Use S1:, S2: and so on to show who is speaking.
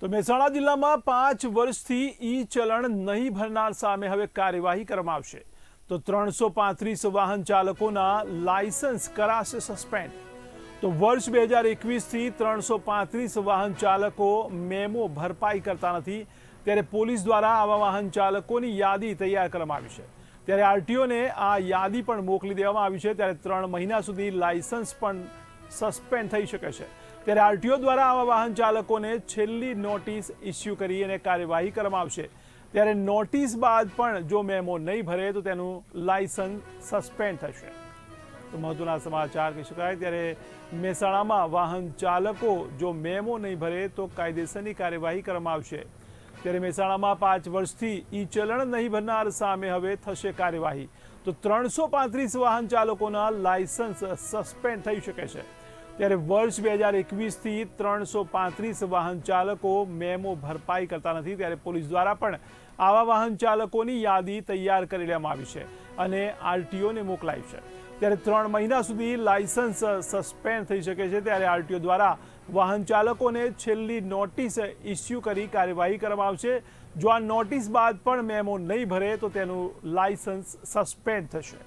S1: તો મહેસાણા જિલ્લામાં 5 વર્ષથી ઈ ચલણ નહીં ભરનાર સામે હવે કાર્યવાહી કરવામાં આવશે। તો 335 વાહન ચાલકોના લાયસન્સ કરાશે સસ્પેન્ડ। તો વર્ષ 2021 થી 335 વાહન ચાલકો મેમો ભરપાઈ કરતા નથી, ત્યારે પોલીસ દ્વારા આવા વાહન ચાલકોની યાદી તૈયાર કરવામાં આવી છે। ત્યારે આરટીઓને આ યાદી પણ મોકલી દેવામાં આવી છે। ત્યારે 3 મહિના સુધી લાયસન્સ પણ સસ્પેન્ડ થઈ શકે છે। ત્યારે આરટીઓ દ્વારા આવા વાહન ચાલકોને છેલ્લી નોટિસ ઇસ્યુ કરી અને કાર્યવાહી કરવામાં આવશે। ત્યારે નોટિસ બાદ પણ જો મેમો નહીં ભરે તો તેનું લાયસન્સ સસ્પેન્ડ થશે। તો મહત્વના સમાચાર કહી શકાય। ત્યારે મહેસાણામાં વાહન ચાલકો જો મેમો નહીં ભરે તો કાયદેસરની કાર્યવાહી કરવામાં આવશે। ત્યારે મહેસાણામાં 5 વર્ષથી ઈ ચલણ નહીં ભરનાર સામે હવે થશે કાર્યવાહી। તો 335 વાહન ચાલકોના લાયસન્સ સસ્પેન્ડ થઈ શકે છે। ત્યારે વર્ષ 2021 થી 335 વાહન ચાલકો મેમો ભરપાઈ કરતા નથી, ત્યારે પોલીસ દ્વારા પણ આવા વાહન ચાલકોની યાદી તૈયાર કરી લેવામાં આવી છે અને આરટીઓને મોકલાઈ છે। ત્યારે 3 મહિના સુધી લાયસન્સ સસ્પેન્ડ થઈ શકે છે। ત્યારે આરટીઓ દ્વારા વાહન ચાલકોને છેલ્લી નોટિસ ઇસ્યુ કરી કાર્યવાહી કરવામાં આવશે। જો આ નોટિસ બાદ પણ મેમો નહીં ભરે તો તેનું લાયસન્સ સસ્પેન્ડ થશે।